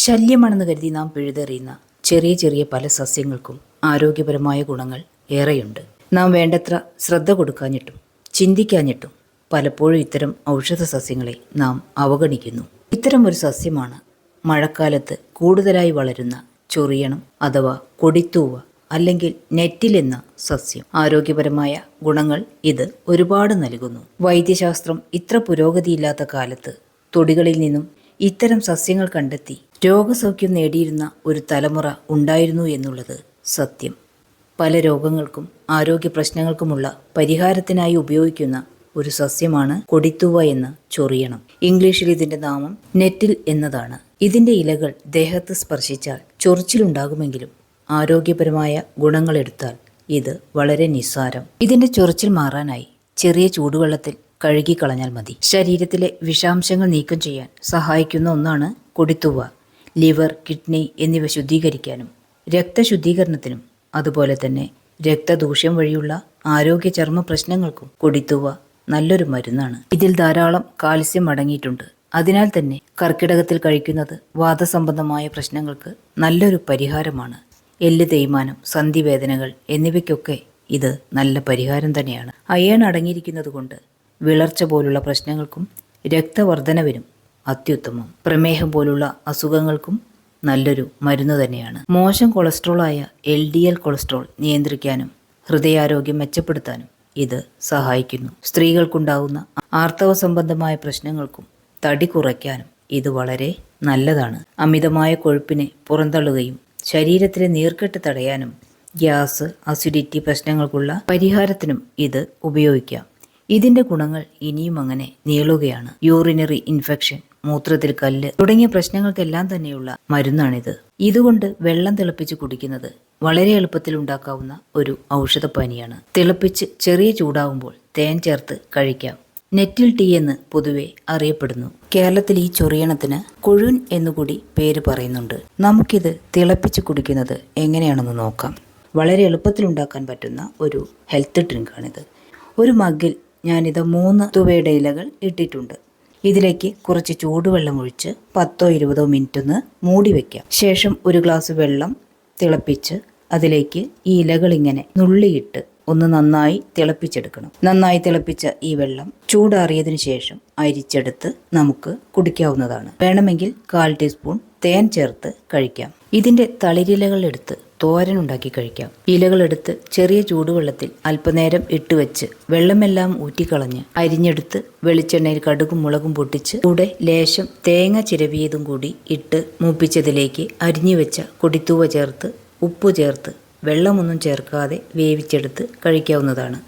ശല്യമാണെന്ന് കരുതി നാം പിഴുതെറിയുന്ന ചെറിയ ചെറിയ പല സസ്യങ്ങൾക്കും ആരോഗ്യപരമായ ഗുണങ്ങൾ ഏറെയുണ്ട്. നാം വേണ്ടത്ര ശ്രദ്ധ കൊടുക്കാഞ്ഞിട്ടും ചിന്തിക്കാഞ്ഞിട്ടും പലപ്പോഴും ഇത്തരം ഔഷധ സസ്യങ്ങളെ നാം അവഗണിക്കുന്നു. ഇത്തരം ഒരു സസ്യമാണ് മഴക്കാലത്ത് കൂടുതലായി വളരുന്ന ചൊറിയണം അഥവാ കൊടിത്തൂവ അല്ലെങ്കിൽ നെറ്റിൽ എന്ന സസ്യം. ആരോഗ്യപരമായ ഗുണങ്ങൾ ഇത് ഒരുപാട് നൽകുന്നു. വൈദ്യശാസ്ത്രം ഇത്ര പുരോഗതിയില്ലാത്ത കാലത്ത് തൊടികളിൽ നിന്നും ഇത്തരം സസ്യങ്ങൾ കണ്ടെത്തി രോഗസൗഖ്യം നേടിയിരുന്ന ഒരു തലമുറ ഉണ്ടായിരുന്നു എന്നുള്ളത് സത്യം. പല രോഗങ്ങൾക്കും ആരോഗ്യ പ്രശ്നങ്ങൾക്കുമുള്ള പരിഹാരത്തിനായി ഉപയോഗിക്കുന്ന ഒരു സസ്യമാണ് കൊടിത്തൂവ എന്ന ചൊറിയണം. ഇംഗ്ലീഷിൽ ഇതിന്റെ നാമം നെറ്റിൽ എന്നതാണ്. ഇതിന്റെ ഇലകൾ ദേഹത്ത് സ്പർശിച്ചാൽ ചൊറിച്ചിലുണ്ടാകുമെങ്കിലും ആരോഗ്യപരമായ ഗുണങ്ങളെടുത്താൽ ഇത് വളരെ നിസ്സാരം. ഇതിന്റെ ചൊറിച്ചിൽ മാറാനായി ചെറിയ ചൂടുവെള്ളത്തിൽ കഴുകിക്കളഞ്ഞാൽ മതി. ശരീരത്തിലെ വിഷാംശങ്ങൾ നീക്കം ചെയ്യാൻ സഹായിക്കുന്ന ഒന്നാണ് കൊടിത്തൂവ. ലിവർ, കിഡ്നി എന്നിവ ശുദ്ധീകരിക്കാനും രക്തശുദ്ധീകരണത്തിനും അതുപോലെ തന്നെ രക്തദൂഷ്യം വഴിയുള്ള ആരോഗ്യ ചർമ്മ പ്രശ്നങ്ങൾക്കും കൊടിത്തൂവ നല്ലൊരു മരുന്നാണ്. ഇതിൽ ധാരാളം കാൽസ്യം അടങ്ങിയിട്ടുണ്ട്. അതിനാൽ തന്നെ കർക്കിടകത്തിൽ കഴിക്കുന്നത് വാതസംബന്ധമായ പ്രശ്നങ്ങൾക്ക് നല്ലൊരു പരിഹാരമാണ്. എല്ല് തേയ്മാനം, സന്ധിവേദനകൾ എന്നിവയ്ക്കൊക്കെ ഇത് നല്ല പരിഹാരം തന്നെയാണ്. അയേൺ അടങ്ങിയിരിക്കുന്നത് കൊണ്ട് വിളർച്ച പോലുള്ള പ്രശ്നങ്ങൾക്കും രക്തവർദ്ധനവിനും അത്യുത്തമം. പ്രമേഹം പോലുള്ള അസുഖങ്ങൾക്കും നല്ലൊരു മരുന്ന് തന്നെയാണ്. മോശം കൊളസ്ട്രോളായ LDL കൊളസ്ട്രോൾ നിയന്ത്രിക്കാനും ഹൃദയാരോഗ്യം മെച്ചപ്പെടുത്താനും ഇത് സഹായിക്കുന്നു. സ്ത്രീകൾക്കുണ്ടാകുന്ന ആർത്തവ സംബന്ധമായ പ്രശ്നങ്ങൾക്കും തടി കുറയ്ക്കാനും ഇത് വളരെ നല്ലതാണ്. അമിതമായ കൊഴുപ്പിനെ പുറന്തള്ളുകയും ശരീരത്തിലെ നീർക്കെട്ട് തടയാനും ഗ്യാസ്, അസിഡിറ്റി പ്രശ്നങ്ങൾക്കുള്ള പരിഹാരത്തിനും ഇത് ഉപയോഗിക്കാം. ഇതിന്റെ ഗുണങ്ങൾ ഇനിയും അങ്ങനെ നീളുകയാണ്. യൂറിനറി ഇൻഫെക്ഷൻ, മൂത്രത്തിൽ കല്ല് തുടങ്ങിയ പ്രശ്നങ്ങൾക്കെല്ലാം തന്നെയുള്ള മരുന്നാണിത്. ഇതുകൊണ്ട് വെള്ളം തിളപ്പിച്ച് കുടിക്കുന്നത് വളരെ എളുപ്പത്തിൽ ഉണ്ടാക്കാവുന്ന ഒരു ഔഷധപ്പാനിയാണ്. തിളപ്പിച്ച് ചെറിയ ചൂടാവുമ്പോൾ തേൻ ചേർത്ത് കഴിക്കാം. നെറ്റിൽ ടീ എന്ന് പൊതുവെ അറിയപ്പെടുന്നു. കേരളത്തിൽ ഈ ചൊറിയണത്തിന് കൊഴുൻ എന്നുകൂടി പേര് പറയുന്നുണ്ട്. നമുക്കിത് തിളപ്പിച്ച് കുടിക്കുന്നത് എങ്ങനെയാണെന്ന് നോക്കാം. വളരെ എളുപ്പത്തിൽ ഉണ്ടാക്കാൻ പറ്റുന്ന ഒരു ഹെൽത്ത് ഡ്രിങ്കാണിത്. ഒരു മഗ്ഗിൽ ഞാനിത് 3 തുവയുടെ ഇലകൾ ഇട്ടിട്ടുണ്ട്. ഇതിലേക്ക് കുറച്ച് ചൂടുവെള്ളം ഒഴിച്ച് 10-20 മിനിറ്റ് ഒന്ന് മൂടി വയ്ക്കാം. ശേഷം ഒരു ഗ്ലാസ് വെള്ളം തിളപ്പിച്ച് അതിലേക്ക് ഈ ഇലകൾ ഇങ്ങനെ നുള്ളിയിട്ട് ഒന്ന് നന്നായി തിളപ്പിച്ചെടുക്കണം. നന്നായി തിളപ്പിച്ച ഈ വെള്ളം ചൂടാറിയതിനു ശേഷം അരിച്ചെടുത്ത് നമുക്ക് കുടിക്കാവുന്നതാണ്. വേണമെങ്കിൽ 1/4 ടീസ്പൂൺ തേൻ ചേർത്ത് കഴിക്കാം. ഇതിന്റെ തളിരിലകൾ എടുത്ത് തോരനുണ്ടാക്കി കഴിക്കാം. ഇലകളെടുത്ത് ചെറിയ ചൂടുവെള്ളത്തിൽ അല്പനേരം ഇട്ടുവെച്ച് വെള്ളമെല്ലാം ഊറ്റിക്കളഞ്ഞ് അരിഞ്ഞെടുത്ത് വെളിച്ചെണ്ണയിൽ കടുകും മുളകും പൊട്ടിച്ച് കൂടെ ലേശം തേങ്ങ ചിരവിയതും കൂടി ഇട്ട് മൂപ്പിച്ചതിലേക്ക് അരിഞ്ഞു വെച്ച കൊടിത്തൂവ ചേർത്ത് ഉപ്പ് ചേർത്ത് വെള്ളമൊന്നും ചേർക്കാതെ വേവിച്ചെടുത്ത് കഴിക്കാവുന്നതാണ്.